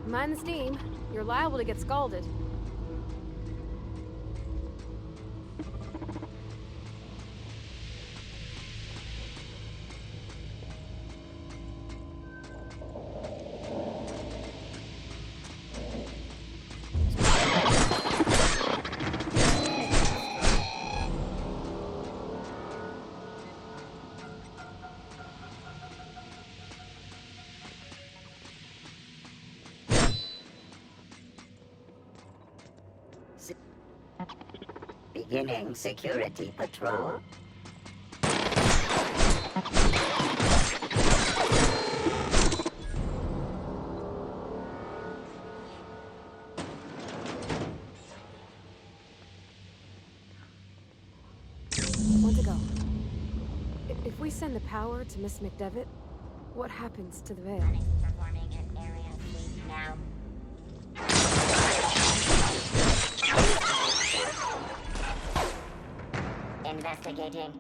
Mind the steam. You're liable to get scalded. Beginning security patrol. Want to go. If we send the power to Miss McDevitt, what happens to the veil? Performing at area sweep now. Investigating.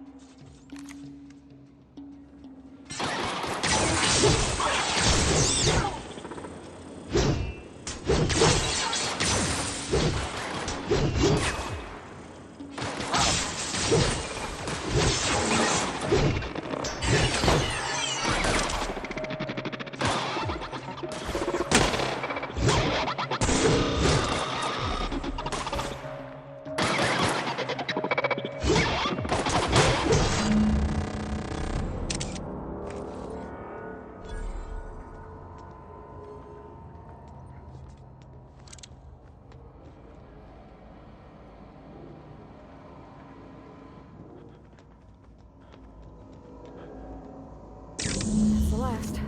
That's the last.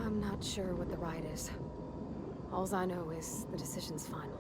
I'm not sure what the right is. Alls I know is the decision's final.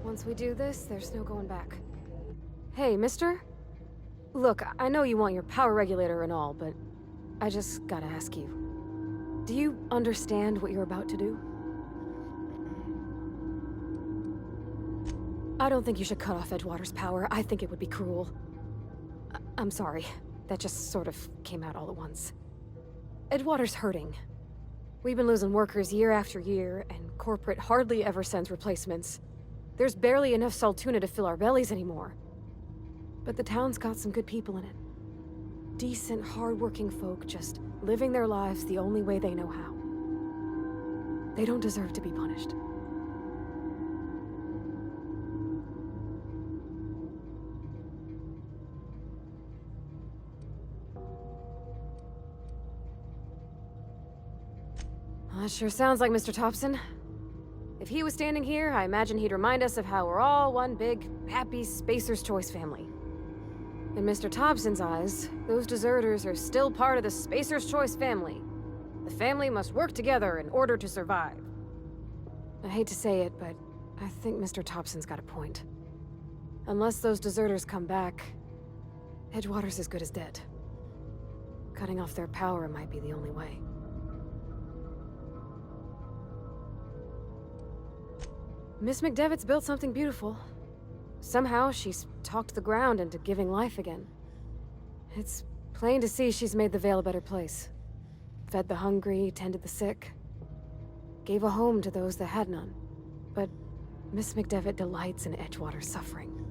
Once we do this, there's no going back. Hey, mister? Look, I know you want your power regulator and all, but I just gotta ask you. Do you understand what you're about to do? I don't think you should cut off Edgewater's power. I think it would be cruel. I'm sorry. That just sort of came out all at once. Edgewater's hurting. We've been losing workers year after year, and corporate hardly ever sends replacements. There's barely enough Saltuna to fill our bellies anymore. But the town's got some good people in it. Decent, hard-working folk just living their lives the only way they know how. They don't deserve to be punished. That sure sounds like Mr. Thompson. If he was standing here, I imagine he'd remind us of how we're all one big, happy Spacer's Choice family. In Mr. Thompson's eyes, those deserters are still part of the Spacer's Choice family. The family must work together in order to survive. I hate to say it, but I think Mr. Thompson's got a point. Unless those deserters come back, Edgewater's as good as dead. Cutting off their power might be the only way. Miss McDevitt's built something beautiful. Somehow, she's talked the ground into giving life again. It's plain to see she's made the Vale a better place. Fed the hungry, tended the sick. Gave a home to those that had none. But Miss McDevitt delights in Edgewater's suffering.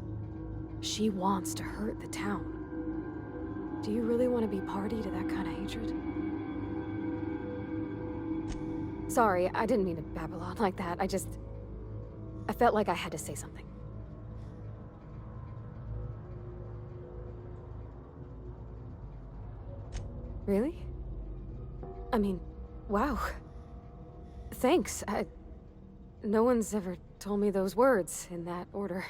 She wants to hurt the town. Do you really want to be party to that kind of hatred? Sorry, I didn't mean to babble on like that. I felt like I had to say something. Really? I mean, wow. Thanks. No one's ever told me those words in that order.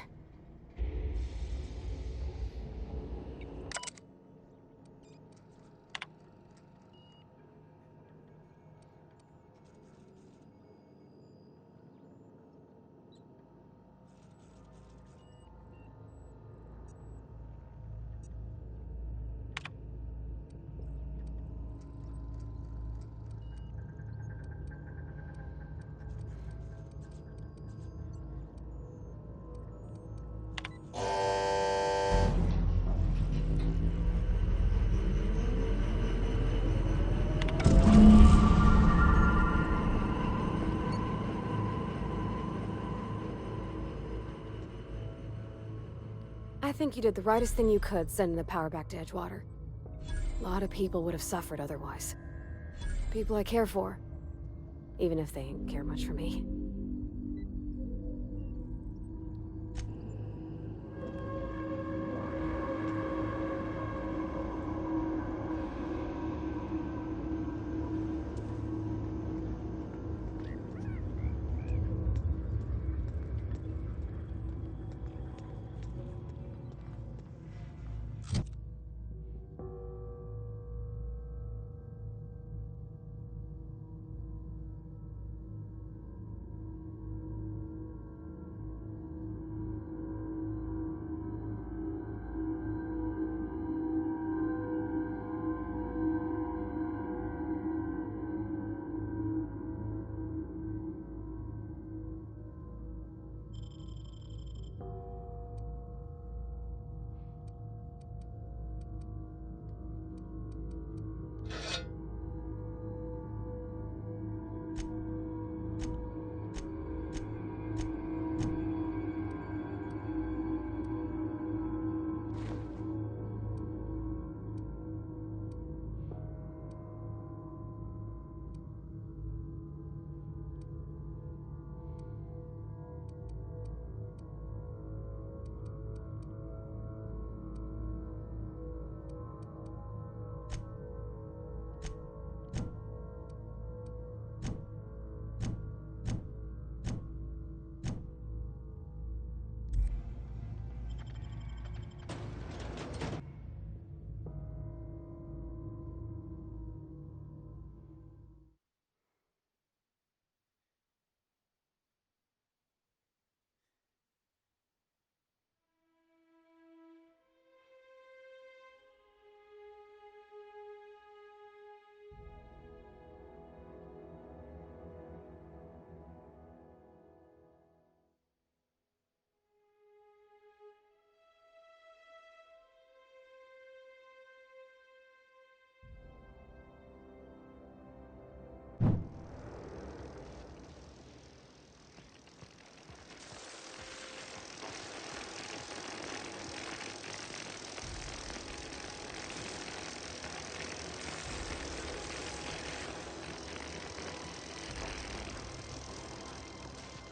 think you did the rightest thing you could sending the power back to Edgewater. A lot of people would have suffered otherwise. People I care for. Even if they ain't care much for me.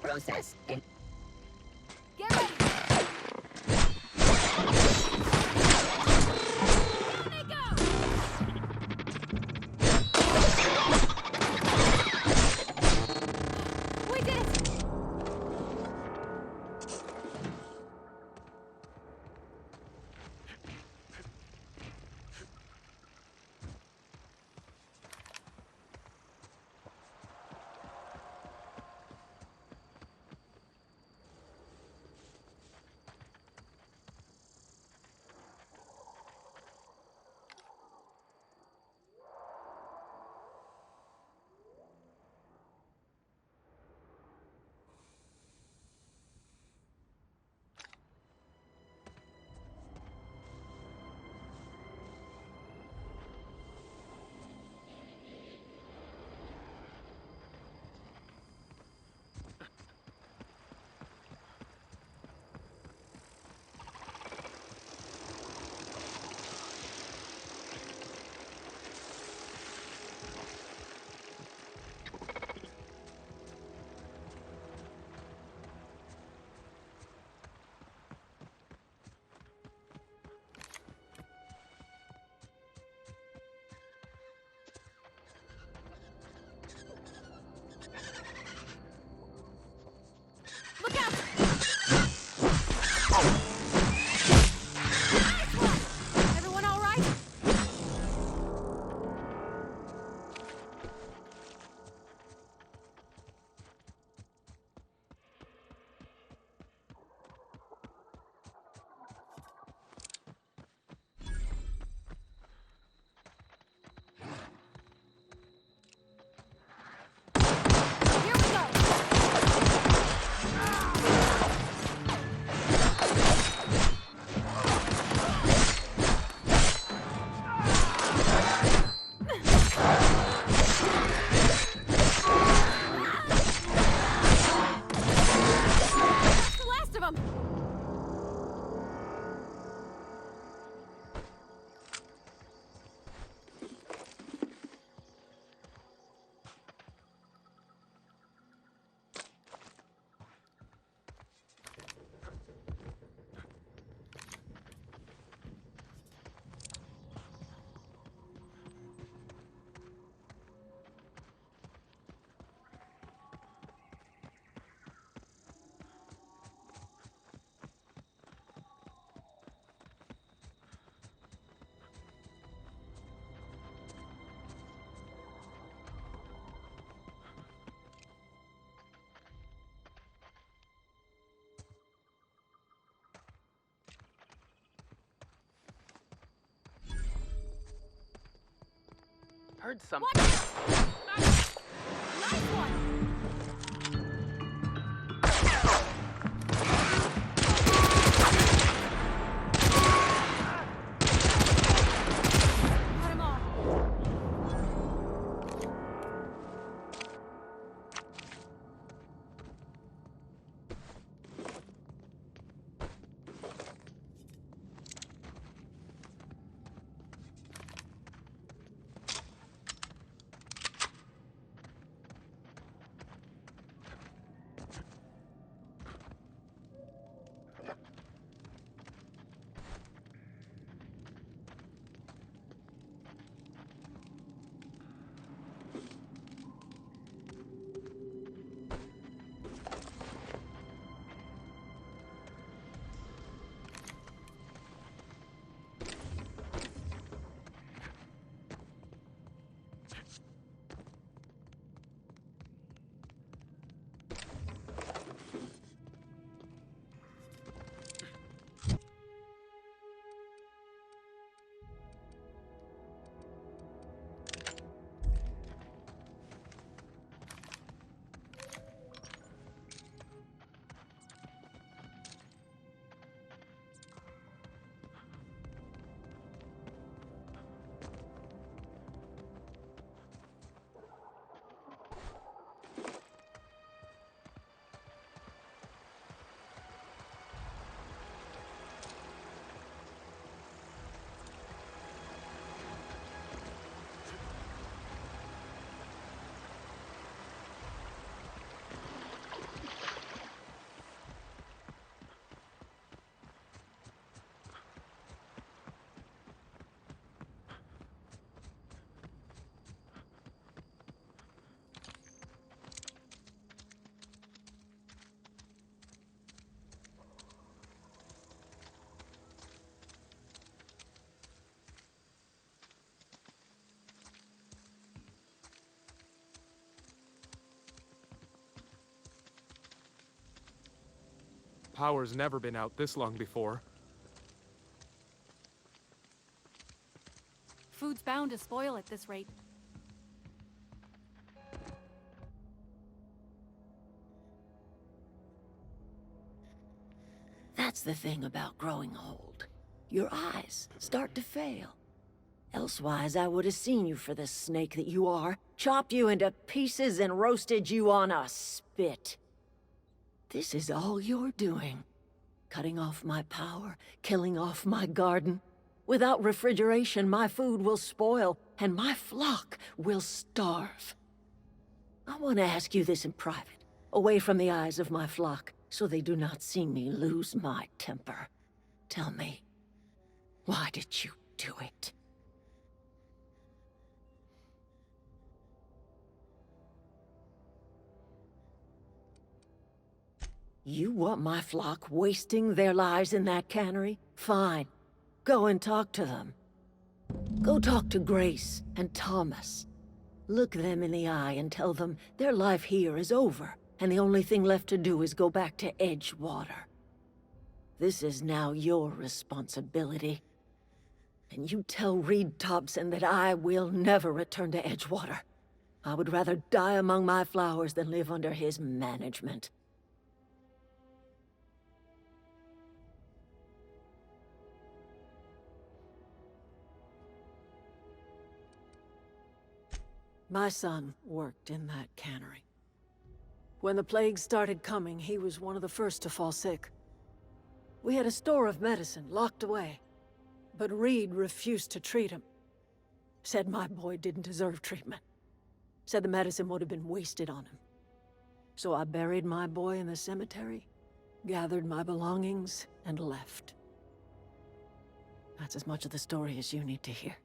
Process. Get ready! Down they go! We did it! heard something. Nice one! Cut him off. Power's never been out this long before. Food's bound to spoil at this rate. That's the thing about growing old. Your eyes start to fail. Elsewise, I would have seen you for the snake that you are, chopped you into pieces and roasted you on a spit. This is all you're doing. Cutting off my power, killing off my garden. Without refrigeration, my food will spoil, and my flock will starve. I want to ask you this in private, away from the eyes of my flock, so they do not see me lose my temper. Tell me, why did you do it? You want my flock wasting their lives in that cannery? Fine. Go and talk to them. Go talk to Grace and Thomas. Look them in the eye and tell them their life here is over, and the only thing left to do is go back to Edgewater. This is now your responsibility. And you tell Reed Thompson that I will never return to Edgewater. I would rather die among my flowers than live under his management. My son worked in that cannery. When the plague started coming, he was one of the first to fall sick. We had a store of medicine locked away, but Reed refused to treat him. Said my boy didn't deserve treatment. Said the medicine would have been wasted on him. So I buried my boy in the cemetery, gathered my belongings, and left. That's as much of the story as you need to hear.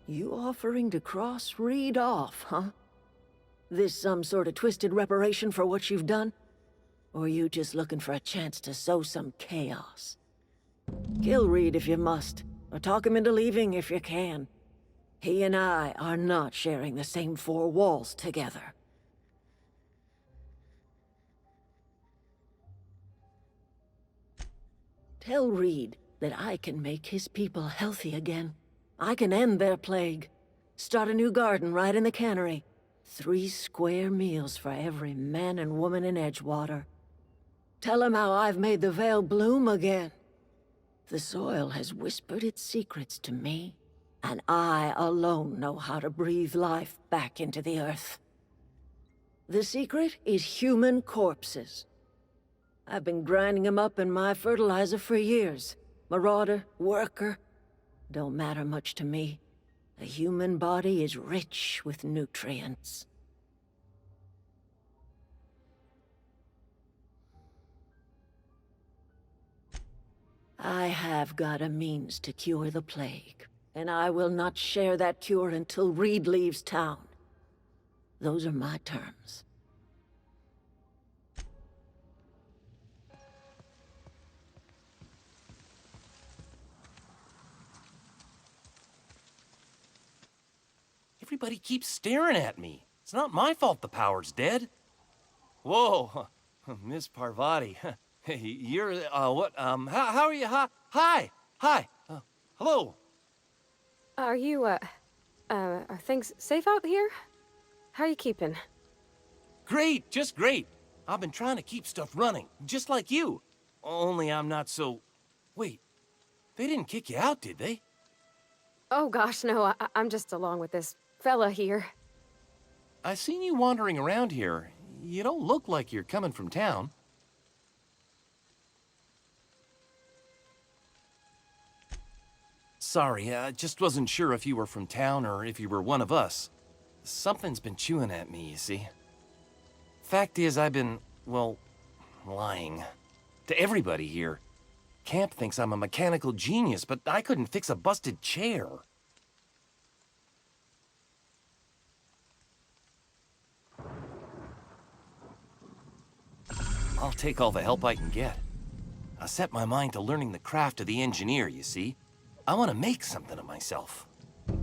You offering to cross Reed off, huh? This some sort of twisted reparation for what you've done? Or you just looking for a chance to sow some chaos? Kill Reed if you must, or talk him into leaving if you can. He and I are not sharing the same four walls together. Tell Reed that I can make his people healthy again. I can end their plague. Start a new garden right in the cannery. 3 square meals for every man and woman in Edgewater. Tell him how I've made the Vale bloom again. The soil has whispered its secrets to me, and I alone know how to breathe life back into the earth. The secret is human corpses. I've been grinding them up in my fertilizer for years. Marauder, worker, don't matter much to me. The human body is rich with nutrients. I have got a means to cure the plague, and I will not share that cure until Reed leaves town. Those are my terms. Everybody keeps staring at me. It's not my fault the power's dead. Whoa, Miss Parvati. You're, how are you? Hi, hello. Are you, are things safe out here? How are you keeping? Great, just great. I've been trying to keep stuff running, just like you. Only I'm not so... Wait, they didn't kick you out, did they? Oh gosh, no, I'm just along with this fella here. I seen you wandering around here. You don't look like you're coming from town. Sorry, I just wasn't sure if you were from town or if you were one of us. Something's been chewing at me, you see. Fact is, I've been, well, lying. To everybody here. Camp thinks I'm a mechanical genius, but I couldn't fix a busted chair. I'll take all the help I can get. I set my mind to learning the craft of the engineer, you see. I want to make something of myself.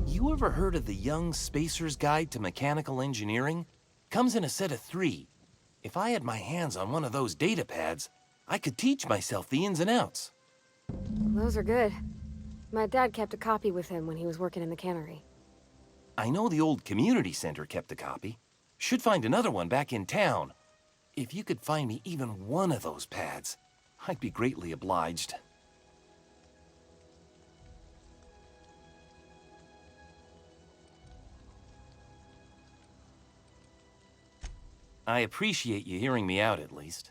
You ever heard of the Young Spacer's Guide to Mechanical Engineering? Comes in a set of 3. If I had my hands on one of those data pads, I could teach myself the ins and outs. Those are good. My dad kept a copy with him when he was working in the cannery. I know the old community center kept a copy. Should find another one back in town. If you could find me even one of those pads, I'd be greatly obliged. I appreciate you hearing me out, at least.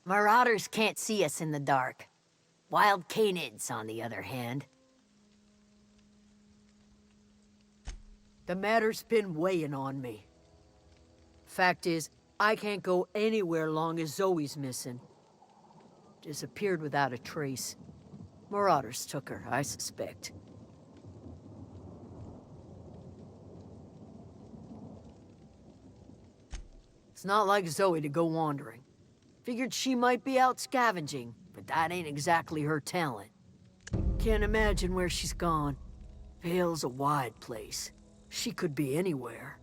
Marauders can't see us in the dark. Wild canids, on the other hand. The matter's been weighing on me. Fact is, I can't go anywhere long as Zoe's missing. Disappeared without a trace. Marauders took her, I suspect. It's not like Zoe to go wandering. Figured she might be out scavenging, but that ain't exactly her talent. Can't imagine where she's gone. Vale's a wide place. She could be anywhere.